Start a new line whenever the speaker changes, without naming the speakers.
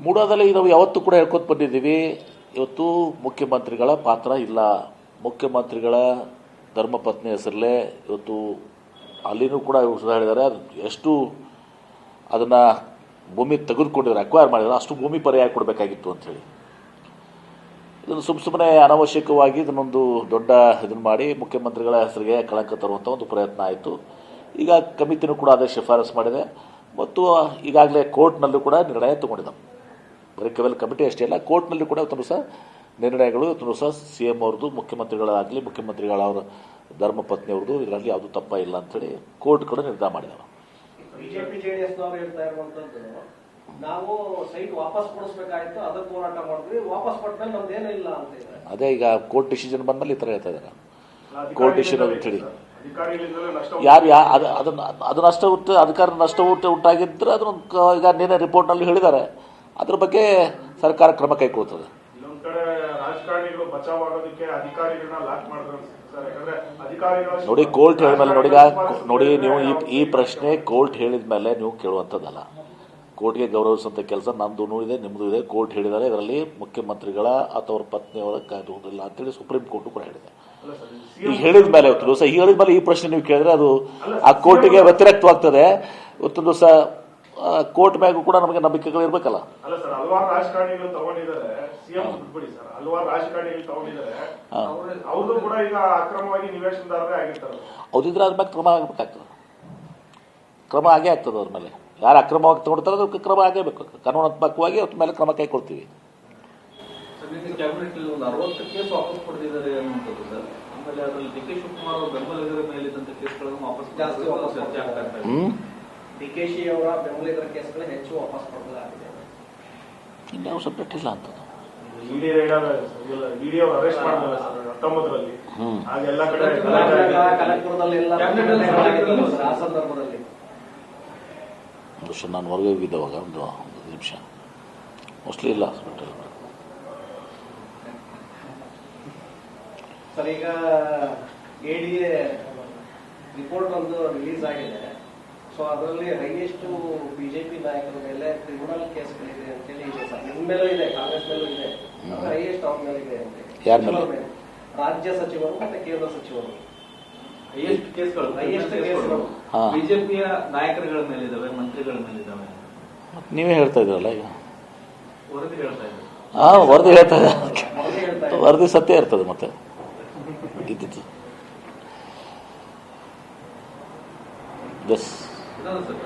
ಮೂಡಾದಲ್ಲಿ ನಾವು ಯಾವತ್ತೂ ಕೂಡ ಹೇಳ್ಕೊತ ಬಂದಿದ್ದೀವಿ. ಇವತ್ತು ಮುಖ್ಯಮಂತ್ರಿಗಳ ಪಾತ್ರ ಇಲ್ಲ. ಮುಖ್ಯಮಂತ್ರಿಗಳ ಧರ್ಮಪತ್ನಿ ಹೆಸರಲ್ಲೇ ಇವತ್ತು ಅಲ್ಲಿನೂ ಕೂಡ ಹೇಳಿದ್ದಾರೆ. ಎಷ್ಟು ಅದನ್ನು ಭೂಮಿ ತೆಗೆದುಕೊಂಡಿದ್ದಾರೆ, ಅಕ್ವೈರ್ ಮಾಡಿದ್ದಾರೆ, ಅಷ್ಟು ಭೂಮಿ ಪರ್ಯಾಯ ಕೊಡಬೇಕಾಗಿತ್ತು ಅಂಥೇಳಿ. ಇದನ್ನು ಸುಮ್ಮನೆ ಅನಾವಶ್ಯಕವಾಗಿ ಇದನ್ನೊಂದು ದೊಡ್ಡ ಇದನ್ನು ಮಾಡಿ ಮುಖ್ಯಮಂತ್ರಿಗಳ ಹೆಸರಿಗೆ ಕಳಂಕ ತರುವಂಥ ಒಂದು ಪ್ರಯತ್ನ ಆಯಿತು. ಈಗ ಕಮಿಟಿನೂ ಕೂಡ ಅದೇ ಶಿಫಾರಸು ಮಾಡಿದೆ ಮತ್ತು ಈಗಾಗಲೇ ಕೋರ್ಟ್ನಲ್ಲೂ ಕೂಡ ನಿರ್ಣಯ ತಗೊಂಡಿದ್ದಾವೆ. ಬರೀ ಕೇವಲ ಕಮಿಟಿ ಅಷ್ಟೇ ಅಲ್ಲ, ಕೋರ್ಟ್ನಲ್ಲಿ ಕೂಡ ಇವತ್ತು ಸಹ ನಿರ್ಣಯಗಳು ಇವತ್ತು ಸಹ CM ಅವ್ರದ್ದು, ಮುಖ್ಯಮಂತ್ರಿಗಳಾಗಲಿ ಮುಖ್ಯಮಂತ್ರಿಗಳ ಅವರ ಧರ್ಮಪತ್ನಿಯವ್ರದ್ದು ಇದರಲ್ಲಿ ಯಾವುದೂ ತಪ್ಪ ಇಲ್ಲ ಅಂತೇಳಿ ಕೋರ್ಟ್ ಕೂಡ ನಿರ್ಧಾರ ಮಾಡಿದ್ದಾರೆ.
ಬಿಜೆಪಿ ಜೆಡಿಎಸ್ನವರು ಹೇಳ್ತಾ ಇರುವಂತದ್ದು, ನಾವು ಸೈಟ್ ವಾಪಸ್ ಕೊಡಿಸಬೇಕಾಯ್ತು, ಅದಕ್ಕೆ ಹೋರಾಟ ಮಾಡಿದ್ವಿ, ವಾಪಸ್ ಕೊಟ್ಟಮೇಲೆ ನಮ್ದೇನೂ ಇಲ್ಲ ಅಂತ ಇದೆ.
ಅದೇ ಈಗ ಕೋರ್ಟ್ ಡಿಸಿಷನ್ ಬಂದ್ಮೇಲೆ ಈ ಥರ ಹೇಳ್ತಾ ಇದ್ದಾರೆ. ಕೋರ್ಟ್ ಡಿಸಿಷನ್ ಅಂತೇಳಿ ಯಾರು ಅದು ನಷ್ಟ ಅಧಿಕಾರ ನಷ್ಟ ಉಂಟಾಗಿದ್ದರೆ ಅದನ್ನು ಈಗ ನಿನ್ನೆ ರಿಪೋರ್ಟ್ನಲ್ಲಿ ಹೇಳಿದ್ದಾರೆ. ಅದ್ರ ಬಗ್ಗೆ ಸರ್ಕಾರ ಕ್ರಮ ಕೈಗೊಳ್ತದೆ. ನೋಡಿ ಕೋರ್ಟ್ ಹೇಳಿದ್ಮೇಲೆ ನೋಡಿ ನೀವು ಈ ಪ್ರಶ್ನೆ ಕೋರ್ಟ್ ಹೇಳಿದ ಮೇಲೆ ನೀವು ಕೇಳುವಂಥದ್ದಲ್ಲ. ಕೋರ್ಟ್ಗೆ ಗೌರವಿಸುವಂಥ ಕೆಲಸ ನಮ್ಮದು ಇದೆ, ನಿಮ್ಮದು ಇದೆ. ಕೋರ್ಟ್ ಹೇಳಿದ್ದಾರೆ, ಇದರಲ್ಲಿ ಮುಖ್ಯಮಂತ್ರಿಗಳ ಅಥವಾ ಅವ್ರ ಪತ್ನಿಯವರ ಕಾಯ್ದುಕೊಂಡಿಲ್ಲ ಅಂತೇಳಿ ಸುಪ್ರೀಂ ಕೋರ್ಟ್ ಕೂಡ ಹೇಳಿದೆ. ಈಗ ಹೇಳಿದ ಮೇಲೆ ಇವತ್ತು ದಿವಸ ಹೇಳಿದ ಮೇಲೆ ಈ ಪ್ರಶ್ನೆ ನೀವು ಕೇಳಿದ್ರೆ ಅದು ಆ ಕೋರ್ಟಿಗೆ ವ್ಯತಿರಿಕ್ತವಾಗ್ತದೆ. ಇವತ್ತು ದಿವಸ ಕೋರ್ಟ್ ಮ್ಯಾಗೂ ಕೂಡ ನಮಗೆ ನಂಬಿಕೆಗಳು ಇರಬೇಕಲ್ಲ. ಹೌದಿದ್ರೆ ಅದ್ರ ಮೇಲೆ ಕ್ರಮ ಆಗಬೇಕಾಗ್ತದೆ. ಕ್ರಮ ಆಗೇ ಆಗ್ತದೆ. ಅವ್ರ ಮೇಲೆ ಯಾರು ಅಕ್ರಮವಾಗಿ ತಗೊಳ್ತಾರೆ ಅದಕ್ಕೆ ಕ್ರಮ ಆಗೇಬೇಕು. ಕಾನೂನಾತ್ಮಕವಾಗಿ ಅವ್ರ ಮೇಲೆ ಕ್ರಮ ಕೈಗೊಳ್ತೀವಿ.
ಡಿಕೆಶಿ ಅವರ ಬೆಂಬಲಿಗರ ಕೇಸ್ಗಳು ಹೆಚ್ಚು ವಾಪಸ್ ಕೊಡಲಾಗಿದೆ.
ಇನ್ಯಾವ ಸಬ್ಜೆಕ್ಟ್ ಇಲ್ಲ ಅಂತ ನಾನು ಹೊರಗೆ ಹೋಗಿದ್ದವಾಗ ಒಂದು ನಿಮಿಷ ಮೋಸ್ಟ್ಲಿ ಇಲ್ಲ ಹಾಸ್ಪಿಟಲ್.
ಸರ್, ಈಗ ADA ರಿಪೋರ್ಟ್ ಒಂದು ರಿಲೀಸ್ ಆಗಿದೆ. ಸೊ ಅದರಲ್ಲಿ ಹೈಯೆಸ್ಟ್ ಬಿಜೆಪಿ ನಾಯಕರ ಮೇಲೆ ಕ್ರಿಮಿನಲ್ ಕೇಸ್ಗಳಿದೆ ಅಂತೇಳಿ ಇದೆ ಸರ್. ನಿಮ್ಮ ಮೇಲೂ ಇದೆ, ಕಾಂಗ್ರೆಸ್ ಮೇಲೂ ಇದೆ, ಹೈಯೆಸ್ಟ್ ಅವ್ರ ಮೇಲೆ ಇದೆ ಅಂತ.
ಯಾರ ಮೇಲೆ?
ರಾಜ್ಯ ಸಚಿವರು ಮತ್ತೆ ಕೇಂದ್ರ ಸಚಿವರು
ಹೈಯೆಸ್ಟ್ ಕೇಸ್ಗಳು ಬಿಜೆಪಿಯ ನಾಯಕರುಗಳ ಮೇಲಿದ್ದಾವೆ, ಮಂತ್ರಿಗಳ ಮೇಲಿದ್ದಾವೆ.
ನೀವೇ ಹೇಳ್ತಾ ಇದ್ರಲ್ಲ ಈಗ.
ವರದಿ ಹೇಳ್ತಾ ಇದ್ದಾರೆ.
ವರದಿ ಹೇಳ್ತಾ ಇದ್ದಾರೆ. ವರದಿ ಸತ್ಯ ಇರ್ತದೆ ಮತ್ತೆ ಇದ್ದಿದ್ದು.
ಸರ್,